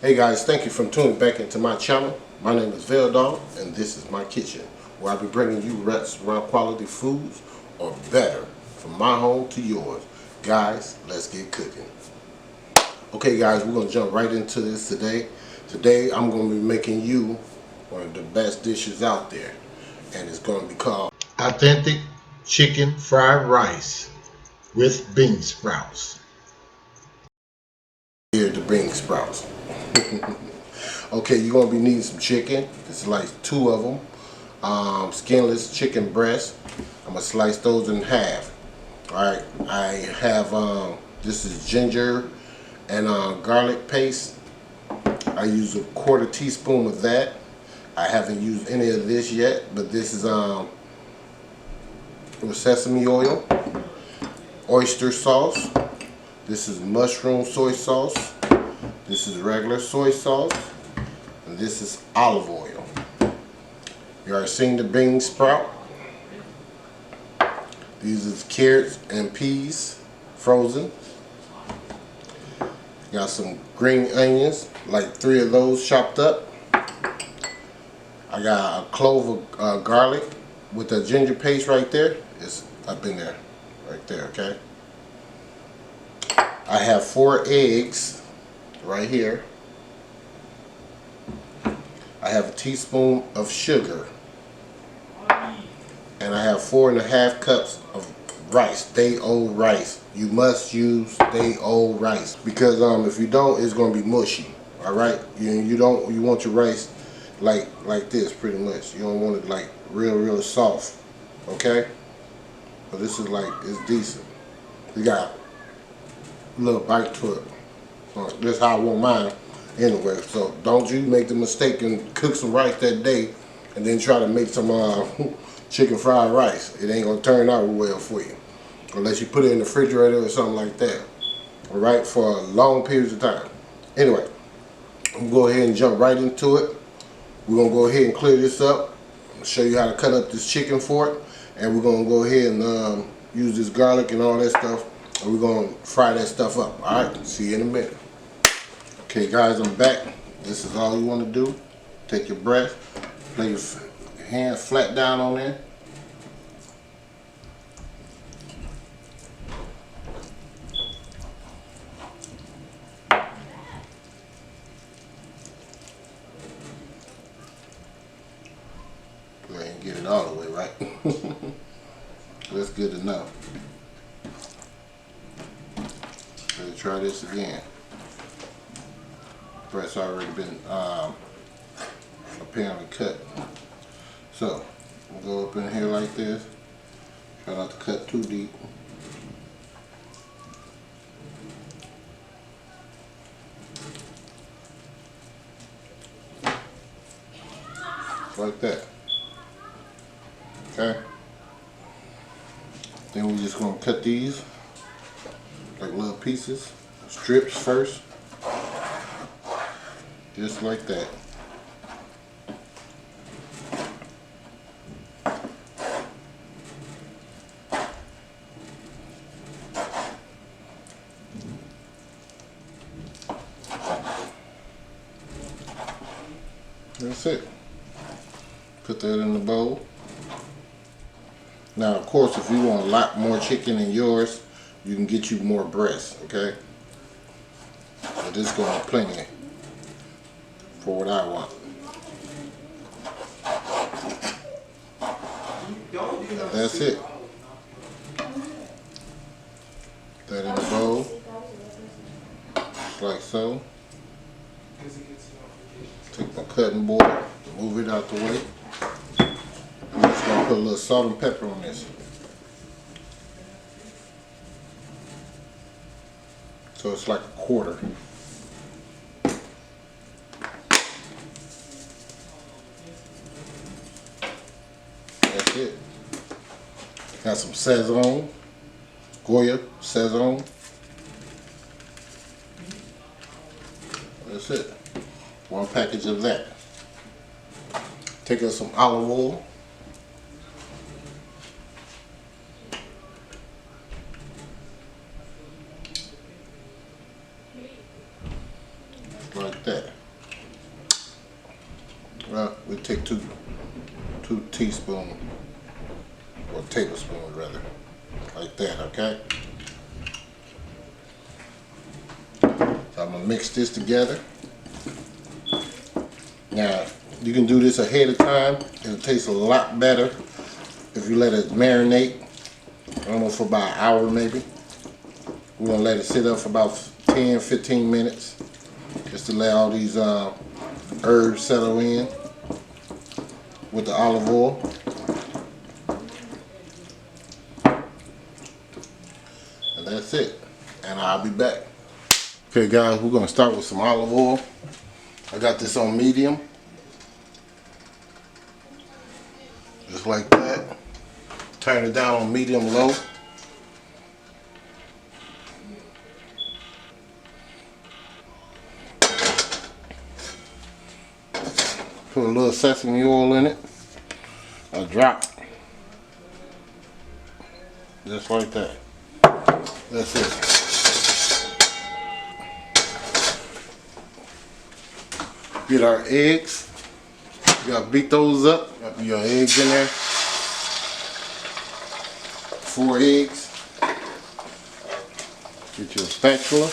Hey guys, thank you for tuning back into my channel. My name is Dogg, and this is my kitchen, where I'll be bringing you restaurant quality foods, or better, from my home to yours. Guys, let's get cooking. Okay guys, we're going to jump right into this today. Today I'm going to be making you one of the best dishes out there, and it's going to be called authentic chicken fried rice with bean sprouts. Here are the bean sprouts. Okay, you're going to be needing some chicken. It's like 2 of them. Skinless chicken breast. I'm going to slice those in half. Alright, I have, this is ginger and garlic paste. I use a 1/4 teaspoon of that. I haven't used any of this yet, but this is with sesame oil, oyster sauce. This is mushroom soy sauce. This is regular soy sauce. And this is olive oil. You already seen the bean sprout. These is carrots and peas, frozen. Got some green onions, like 3 of those chopped up. I got a clove of garlic with the ginger paste right there. It's up in there, right there, okay? I have 4 eggs right here. I have a teaspoon of sugar. And I have 4½ cups of rice, day-old rice. You must use day-old rice because if you don't, it's gonna be mushy. All right, you want your rice like this pretty much. You don't want it like real soft. Okay, but this is like, it's decent. You got a little bite to it. That's how I want mine anyway. So don't you make the mistake and cook some rice that day and then try to make some chicken fried rice. It ain't gonna turn out well for you unless you put it in the refrigerator or something like that. All right, for long periods of time. Anyway, I'm gonna go ahead and jump right into it. We're gonna go ahead and clear this up. I'll show you how to cut up this chicken for it, and we're gonna go ahead and use this garlic and all that stuff, and we're gonna fry that stuff up. All right, see you in a minute. Okay, guys, I'm back. This is all you want to do. Take your breath, lay your hands flat down on there. Go ahead and get it all the way right. That's good enough. Let's try this again. Breast's already been apparently cut. So we'll go up in here like this. Try not to cut too deep. Like that. Okay. Then we're just gonna cut these like little pieces, strips first. Just like that. That's it. Put that in the bowl. Now, of course, if you want a lot more chicken in yours, you can get you more breast, okay? But this is going to be plenty for what I want. And that's it. Put that in the bowl, just like so. Take my cutting board, move it out the way. I'm just going to put a little salt and pepper on this. So it's like 1/4. That's it. Got some Sazon, Goya Sazon. That's it. 1 package of that. Take us some olive oil. Like that. Well, we'll take two teaspoons, or tablespoons rather, like that, okay? So I'm gonna mix this together. Now, you can do this ahead of time. It'll taste a lot better if you let it marinate, I don't know, for about an hour maybe. We're gonna let it sit up for about 10-15 minutes, just to let all these herbs settle in with the olive oil. And that's it. And I'll be back. Okay guys, we're gonna start with some olive oil. I got this on medium. Just like that. Turn it down on medium low. Put a little sesame oil in it. A drop. Just like that. That's it. Get our eggs. You gotta beat those up. Got your eggs in there. 4 eggs. Get your spatula.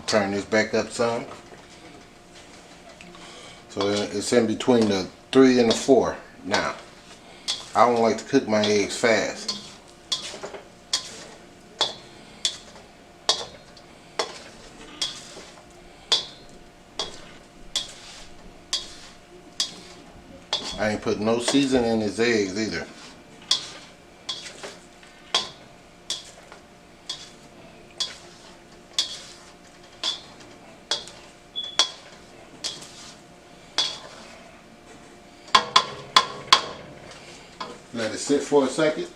Turn this back up some. So it's in between the 3 and the 4 now. I don't like to cook my eggs fast. I ain't put no seasoning in his eggs either. Let it sit for a second.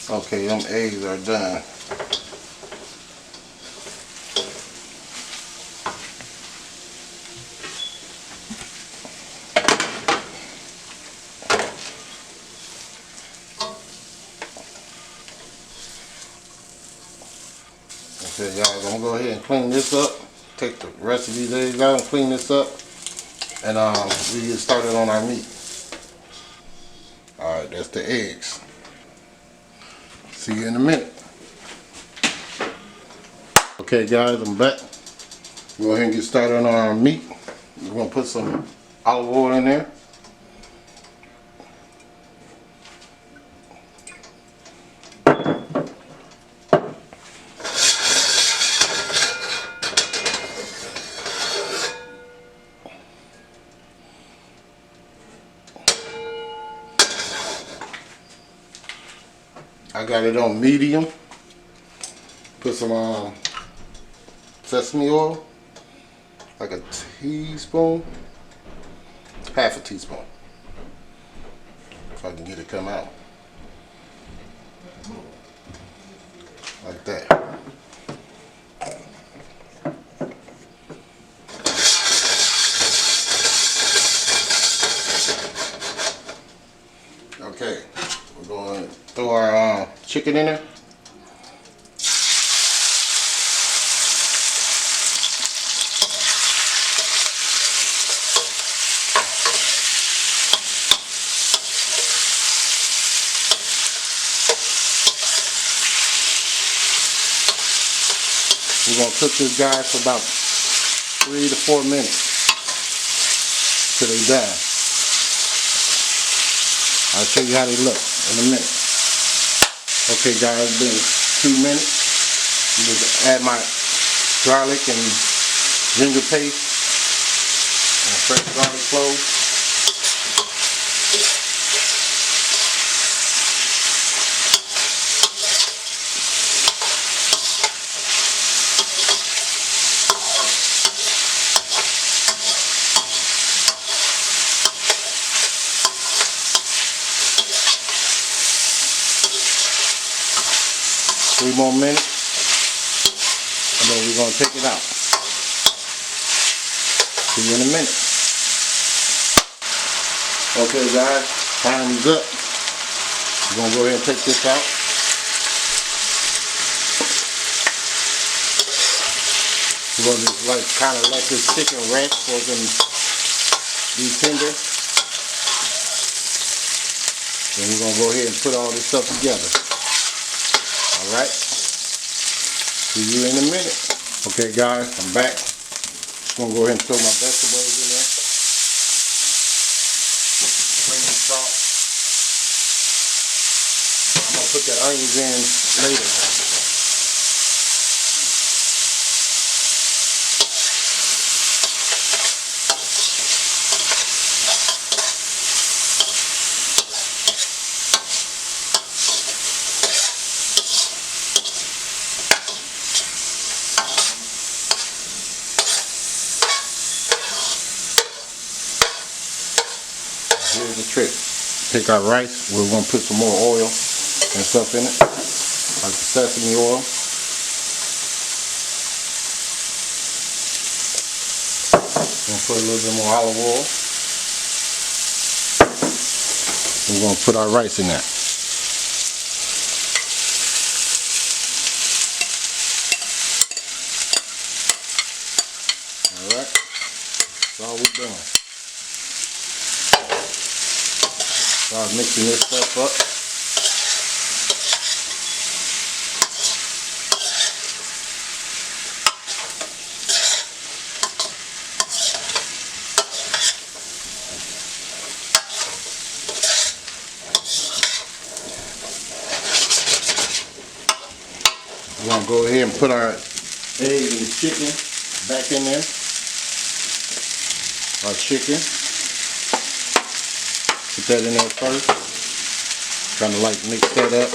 Okay, them eggs are done. Okay, y'all, gonna go ahead and clean this up. Take the rest of these eggs out and clean this up. And we get started on our meat. Alright, that's the eggs. See you in a minute. Okay guys, I'm back. We'll go ahead and get started on our meat. We're gonna put some olive oil in there. I got it on medium. Put some sesame oil, like a teaspoon, half a teaspoon, if I can get it come out, like that. Okay, we're going to throw our chicken in there. gonna cook this guy for about 3 to 4 minutes till they done. I'll show you how they look in a minute. Okay guys, it's been 2 minutes. I'm just add my garlic and ginger paste and fresh garlic cloves. 3 more minutes, and then we're gonna take it out. See you in a minute. Okay guys, time is up. We're gonna go ahead and take this out. We're gonna just like kind of let this chicken rest so it can be tender. Then we're gonna go ahead and put all this stuff together. Alright, see you in a minute. Okay guys, I'm back. Just gonna go ahead and throw my vegetables in there. Bring the salt. I'm gonna put the onions in later. Here's the trick. Take our rice, we're going to put some more oil and stuff in it, like the sesame oil. We're going to put a little bit more olive oil. We're going to put our rice in there. Alright, that's all we're doing. Start mixing this stuff up. We're going to go ahead and put our eggs and chicken back in there. Our chicken. Put that in there first. Kind of like mix that up.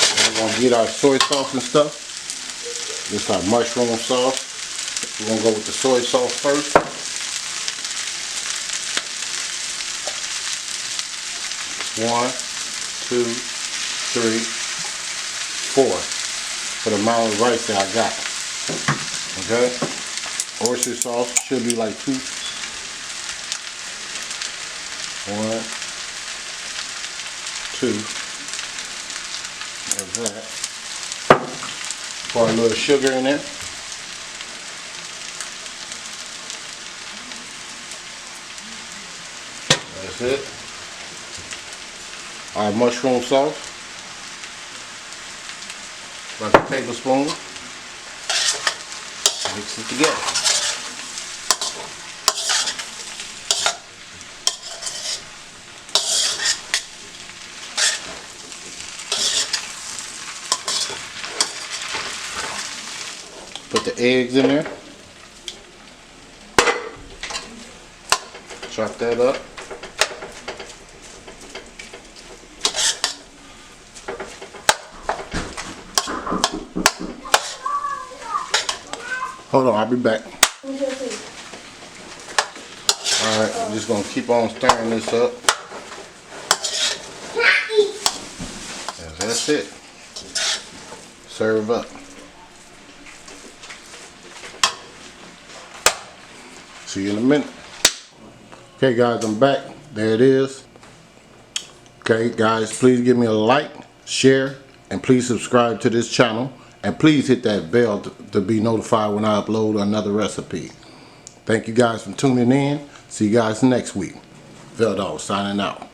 And we're going to get our soy sauce and stuff. This is our mushroom sauce. We're going to go with the soy sauce first. 1, 2, 3, 4 for the amount of rice that I got. Okay? Oyster sauce should be like 2. 1, 2. There's that. Pour a little sugar in there. That's it. Our mushroom sauce, like a tablespoon. Mix it together. Put the eggs in there. Chop that up. Hold on, I'll be back. Alright, I'm just going to keep on stirring this up. And that's it. Serve up. See you in a minute. Okay guys, I'm back. There it is. Okay guys, please give me a like, share, and please subscribe to this channel. And please hit that bell to be notified when I upload another recipe. Thank you guys for tuning in. See you guys next week. Dogg signing out.